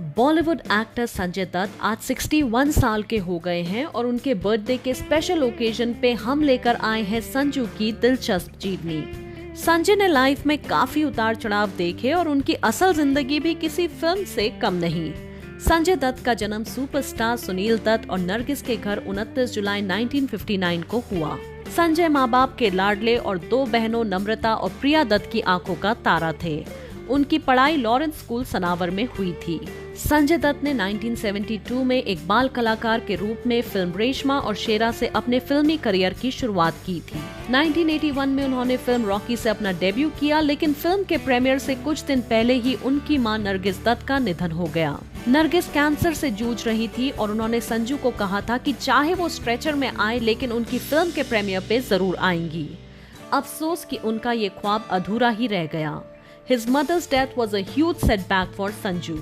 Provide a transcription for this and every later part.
Bollywood actor Sanjay Dutt आज 61 साल के हो गए हैं और उनके बर्थडे के स्पेशल ओकेजन पे हम लेकर आए हैं संजू की दिलचस्प जीवनी। संजय ने लाइफ में काफी उतार चढ़ाव देखे और उनकी असल जिंदगी भी किसी फिल्म से कम नहीं। संजय दत्त का जन्म सुपरस्टार सुनील दत्त और नरगिस के घर 29 जुलाई 1959 को हुआ। संजय माँ बाप के लाडले और दो बहनों नम्रता और प्रिया दत्त की आंखों का तारा थे। उनकी पढ़ाई लॉरेंस स्कूल सनावर में हुई थी। संजय दत्त ने 1972 में एक बाल कलाकार के रूप में फिल्म रेशमा और शेरा से अपने फिल्मी करियर की शुरुआत की थी। 1981 में उन्होंने फिल्म रॉकी से अपना डेब्यू किया, लेकिन फिल्म के प्रीमियर से कुछ दिन पहले ही उनकी मां नरगिस दत्त का निधन हो गया। नरगिस कैंसर से जूझ रही थी और उन्होंने संजू को कहा था कि चाहे वो स्ट्रेचर में आए लेकिन उनकी फिल्म के प्रीमियर पे जरूर आएंगी। अफसोस कि उनका ये ख्वाब अधूरा ही रह गया। His mother's death was a huge setback for Sanju.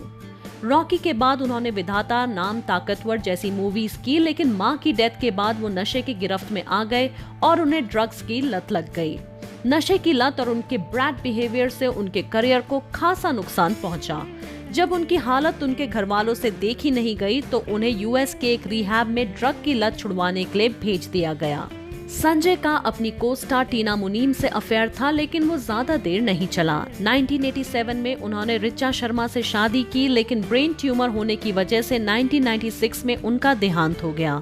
Rocky के बाद उन्होंने विधाता, नाम, ताकतवर जैसी मूवीज की, लेकिन मां की डेथ के बाद वो नशे की गिरफ्त में आ गए और उन्हें ड्रग्स की लत लग गई। नशे की लत और उनके ब्रैट बिहेवियर से उनके करियर को खासा नुकसान पहुंचा। जब उनकी हालत उनके घर वालों से देखी नहीं गई तो उन्हें यूएस के एक रिहैब में ड्रग की लत छुड़वाने के लिए भेज दिया गया। संजय का अपनी को-स्टार टीना मुनीम से अफेयर था, लेकिन वो ज्यादा देर नहीं चला। 1987 में उन्होंने ऋचा शर्मा से शादी की, लेकिन ब्रेन ट्यूमर होने की वजह से 1996 में उनका देहांत हो गया।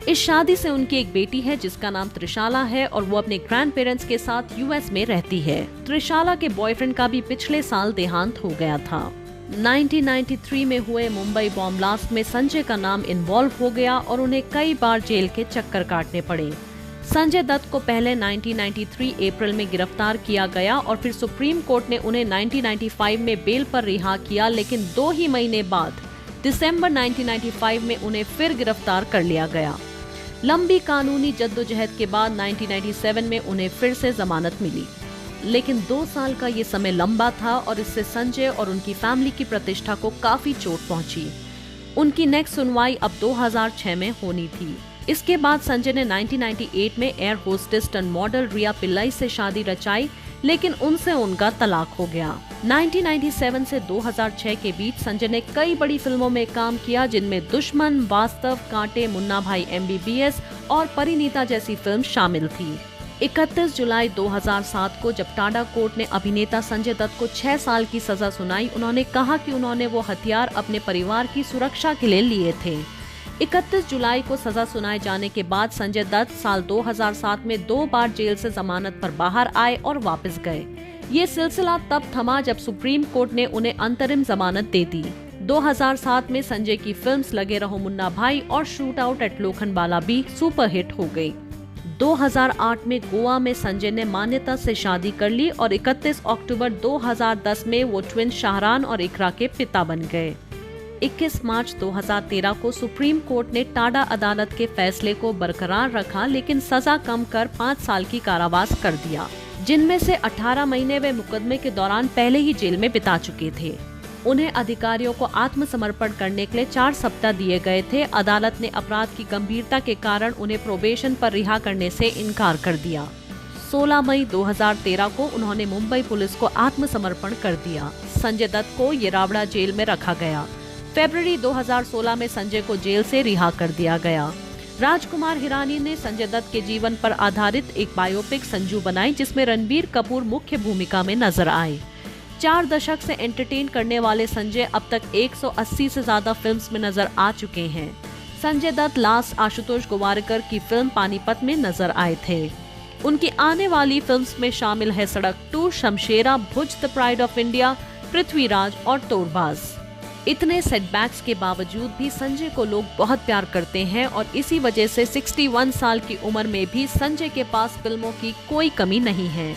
इस शादी से उनकी एक बेटी है जिसका नाम त्रिशाला है और वो अपने ग्रैंड पेरेंट्स के साथ यूएस में रहती है। त्रिशाला के बॉयफ्रेंड का भी पिछले साल देहांत हो गया था। 1993 में हुए मुंबई बॉम्ब ब्लास्ट में संजय का नाम इन्वॉल्व हो गया और उन्हें कई बार जेल के चक्कर काटने पड़े। संजय दत्त को पहले 1993 अप्रैल में गिरफ्तार किया गया और फिर सुप्रीम कोर्ट ने उन्हें 1995 में बेल पर रिहा किया, लेकिन 2 ही महीने बाद दिसंबर 1995 में उन्हें फिर गिरफ्तार कर लिया गया। लंबी कानूनी जद्दोजहद के बाद 1997 में उन्हें फिर से जमानत मिली, लेकिन 2 साल का ये समय लंबा था और इससे संजय और उनकी फैमिली की प्रतिष्ठा को काफी चोट पहुंची। उनकी नेक्स्ट सुनवाई अब 2006 में होनी थी। इसके बाद संजय ने 1998 में एयर होस्टेस टर्न मॉडल रिया पिल्लाई से शादी रचाई, लेकिन उनसे उनका तलाक हो गया। 1997 से 2006 के बीच संजय ने कई बड़ी फिल्मों में काम किया, जिनमें दुश्मन, वास्तव, कांटे, मुन्ना भाई MBBS और परिणीता जैसी फिल्म शामिल थी। 31 जुलाई 2007 को जब टाडा कोर्ट ने अभिनेता संजय दत्त को 6 साल की सजा सुनाई, उन्होंने कहा कि उन्होंने वो हथियार अपने परिवार की सुरक्षा के लिए लिए थे। 31 जुलाई को सजा सुनाए जाने के बाद संजय दत्त साल 2007 में 2 बार जेल से जमानत पर बाहर आए और वापस गए। ये सिलसिला तब थमा जब सुप्रीम कोर्ट ने उन्हें अंतरिम जमानत दे दी। 2007 में संजय की फिल्म्स लगे रहो मुन्ना भाई और शूट आउट एट लोखंडवाला भी सुपरहिट हो गई। 2008 में गोवा में संजय ने मान्यता से शादी कर ली और 31 अक्टूबर 2010 में वो ट्विन शाहरान और इकरा के पिता बन गए। 21 मार्च 2013 को सुप्रीम कोर्ट ने टाडा अदालत के फैसले को बरकरार रखा, लेकिन सजा कम कर 5 साल की कारावास कर दिया, जिनमें से 18 महीने वे मुकदमे के दौरान पहले ही जेल में बिता चुके थे। उन्हें अधिकारियों को आत्मसमर्पण करने के लिए 4 सप्ताह दिए गए थे। अदालत ने अपराध की गंभीरता के कारण उन्हें प्रोबेशन पर रिहा करने से इनकार कर दिया। 16 मई 2013 को उन्होंने मुंबई पुलिस को आत्मसमर्पण कर दिया। संजय दत्त को येरावड़ा जेल में रखा गया। फरवरी 2016 में संजय को जेल से रिहा कर दिया गया। राजकुमार हिरानी ने संजय दत्त के जीवन पर आधारित एक बायोपिक संजू बनाई, जिसमें रणबीर कपूर मुख्य भूमिका में नजर आए। 4 दशक से एंटरटेन करने वाले संजय अब तक 180 से ज्यादा फिल्म्स में नजर आ चुके हैं। संजय दत्त लास्ट आशुतोष गोवारिकर की फिल्म पानीपत में नजर आए थे। उनकी आने वाली फिल्म्स में शामिल है Sadak 2, Shamshera, Bhuj, the pride of India, Prithviraj और तोड़बाज। इतने सेटबैक्स के बावजूद भी संजय को लोग बहुत प्यार करते हैं और इसी वजह से 61 साल की उम्र में भी संजय के पास फिल्मों की कोई कमी नहीं है।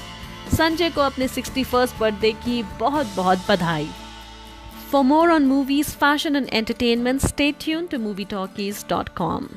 संजय को अपने 61st बर्थडे की बहुत बहुत बधाई। For more on movies, fashion and entertainment, stay tuned to movietalkies.com.